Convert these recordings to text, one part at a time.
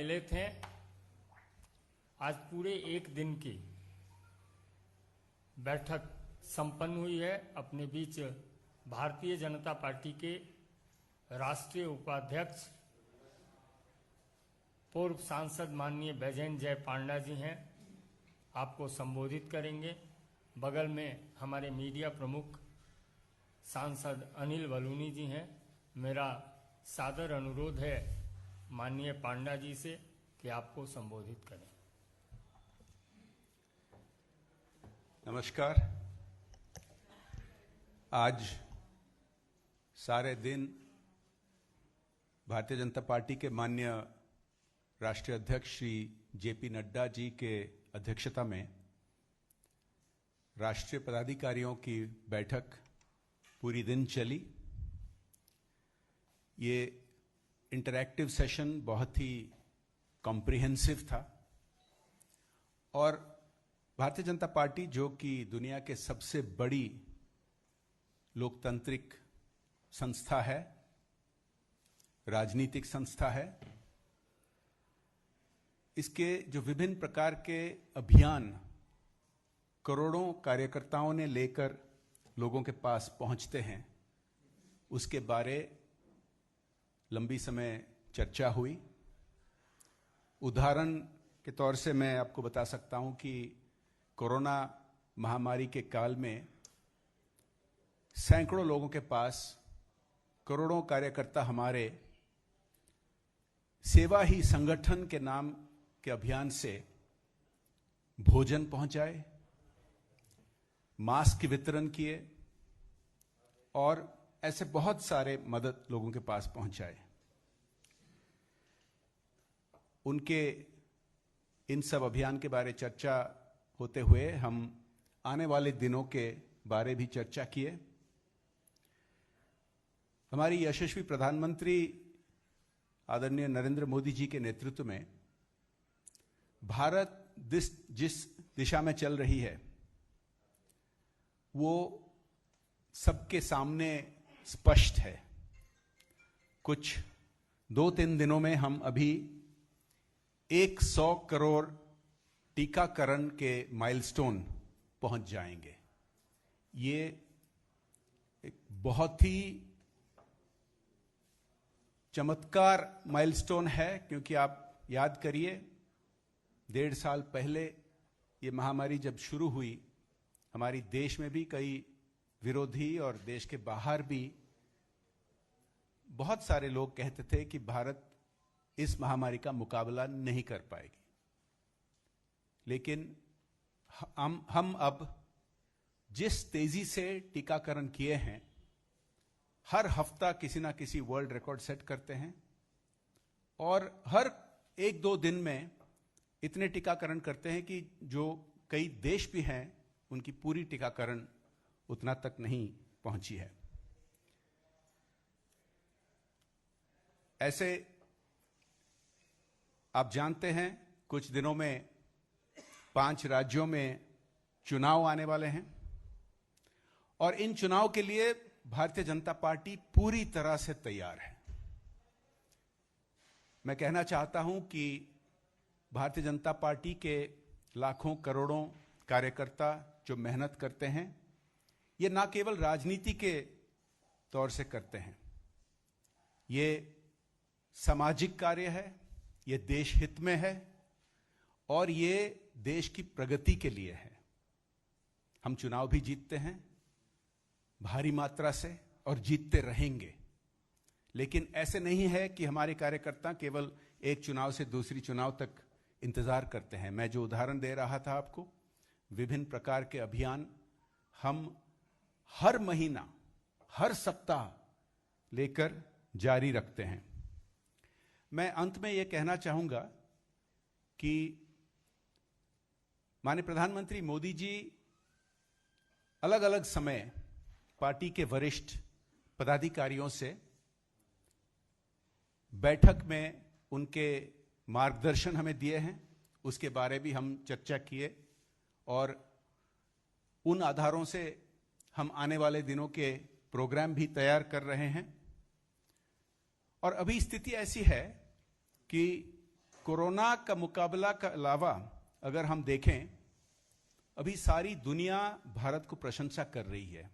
मिले थे। आज पूरे एक दिन की बैठक संपन्न हुई है। अपने बीच भारतीय जनता पार्टी के राष्ट्रीय उपाध्यक्ष पूर्व सांसद माननीय बैजयंत जय पांडा जी हैं, आपको संबोधित करेंगे। बगल में हमारे मीडिया प्रमुख सांसद अनिल बलूनी जी हैं। मेरा सादर अनुरोध है माननीय पांडा जी से कि आपको संबोधित करें। नमस्कार। आज सारे दिन भारतीय जनता पार्टी के माननीय राष्ट्रीय अध्यक्ष श्री जेपी नड्डा जी के अध्यक्षता में राष्ट्रीय पदाधिकारियों की बैठक पूरी दिन चली। ये इंटरैक्टिव सेशन बहुत ही कॉम्प्रिहेंसिव था और भारतीय जनता पार्टी, जो कि दुनिया के सबसे बड़ी लोकतांत्रिक संस्था है, राजनीतिक संस्था है, इसके जो विभिन्न प्रकार के अभियान करोड़ों कार्यकर्ताओं ने लेकर लोगों के पास पहुंचते हैं, उसके बारे लंबी समय चर्चा हुई। उदाहरण के तौर से मैं आपको बता सकता हूं कि कोरोना महामारी के काल में सैकड़ों लोगों के पास करोड़ों कार्यकर्ता हमारे सेवा ही संगठन के नाम के अभियान से भोजन पहुंचाए, मास्क वितरण किए और ऐसे बहुत सारे मदद लोगों के पास पहुंचाए। उनके इन सब अभियान के बारे चर्चा होते हुए हम आने वाले दिनों के बारे भी चर्चा किए। हमारी यशस्वी प्रधानमंत्री आदरणीय नरेंद्र मोदी जी के नेतृत्व में भारत जिस दिशा में चल रही है वो सबके सामने स्पष्ट है। कुछ 2-3 दिनों में हम अभी 100 करोड़ टीकाकरण के माइलस्टोन पहुंच जाएंगे। ये एक बहुत ही चमत्कार माइलस्टोन है, क्योंकि आप याद करिए 1.5 साल पहले ये महामारी जब शुरू हुई, हमारी देश में भी कई विरोधी और देश के बाहर भी बहुत सारे लोग कहते थे कि भारत इस महामारी का मुकाबला नहीं कर पाएगी। लेकिन हम अब जिस तेजी से टीकाकरण किए हैं, हर हफ्ता किसी ना किसी वर्ल्ड रिकॉर्ड सेट करते हैं और हर 1-2 दिन में इतने टीकाकरण करते हैं कि जो कई देश भी हैं उनकी पूरी टीकाकरण उतना तक नहीं पहुंची है। ऐसे आप जानते हैं कुछ दिनों में 5 राज्यों में चुनाव आने वाले हैं और इन चुनाव के लिए भारतीय जनता पार्टी पूरी तरह से तैयार है। मैं कहना चाहता हूं कि भारतीय जनता पार्टी के लाखों करोड़ों कार्यकर्ता जो मेहनत करते हैं, ये ना केवल राजनीति के तौर से करते हैं, ये सामाजिक कार्य है, ये देश हित में है और ये देश की प्रगति के लिए है। हम चुनाव भी जीतते हैं भारी मात्रा से और जीतते रहेंगे, लेकिन ऐसे नहीं है कि हमारे कार्यकर्ता केवल एक चुनाव से दूसरी चुनाव तक इंतजार करते हैं। मैं जो उदाहरण दे रहा था आपको, विभिन्न प्रकार के अभियान हम हर महीना, हर सप्ताह लेकर जारी रखते हैं। मैं अंत में यह कहना चाहूंगा कि माननीय प्रधानमंत्री मोदी जी अलग अलग समय पार्टी के वरिष्ठ पदाधिकारियों से बैठक में उनके मार्गदर्शन हमें दिए हैं, उसके बारे भी हम चर्चा किए और उन आधारों से हम आने वाले दिनों के प्रोग्राम भी तैयार कर रहे हैं। और अभी स्थिति ऐसी है कि कोरोना का मुकाबला के अलावा अगर हम देखें, अभी सारी दुनिया भारत को प्रशंसा कर रही है।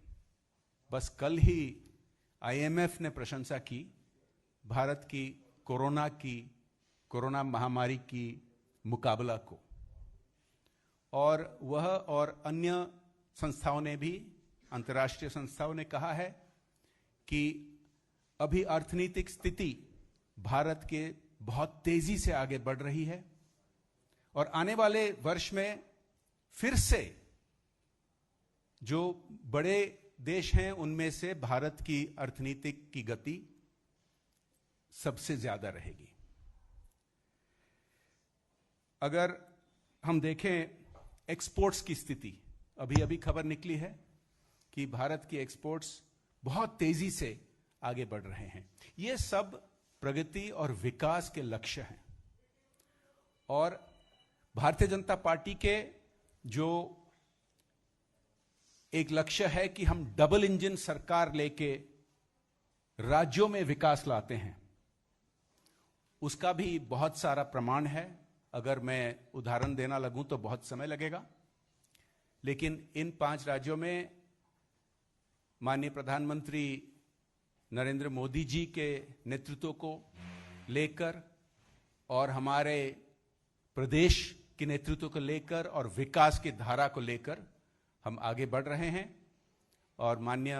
बस कल ही IMF ने प्रशंसा की भारत की कोरोना महामारी की मुकाबला को, और वह और अन्य संस्थाओं ने भी, अंतर्राष्ट्रीय संस्थाओं ने कहा है कि अभी अर्थनीतिक स्थिति भारत के बहुत तेजी से आगे बढ़ रही है और आने वाले वर्ष में फिर से जो बड़े देश हैं उनमें से भारत की अर्थनीतिक की गति सबसे ज्यादा रहेगी। अगर हम देखें एक्सपोर्ट्स की स्थिति, अभी अभी खबर निकली है कि भारत की एक्सपोर्ट्स बहुत तेजी से आगे बढ़ रहे हैं। ये सब प्रगति और विकास के लक्ष्य हैं और भारतीय जनता पार्टी के जो एक लक्ष्य है कि हम डबल इंजन सरकार लेके राज्यों में विकास लाते हैं, उसका भी बहुत सारा प्रमाण है। अगर मैं उदाहरण देना लगूं तो बहुत समय लगेगा, लेकिन इन 5 राज्यों में माननीय प्रधानमंत्री नरेंद्र मोदी जी के नेतृत्व को लेकर और हमारे प्रदेश के नेतृत्व को लेकर और विकास की धारा को लेकर हम आगे बढ़ रहे हैं। और माननीय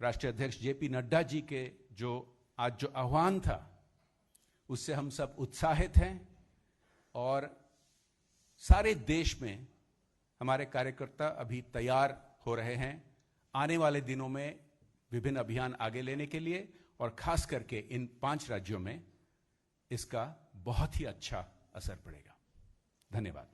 राष्ट्रीय अध्यक्ष JP नड्डा जी के आज जो आह्वान था उससे हम सब उत्साहित हैं और सारे देश में हमारे कार्यकर्ता अभी तैयार हो रहे हैं आने वाले दिनों में विभिन्न अभियान आगे लेने के लिए, और खास करके इन 5 राज्यों में इसका बहुत ही अच्छा असर पड़ेगा। धन्यवाद।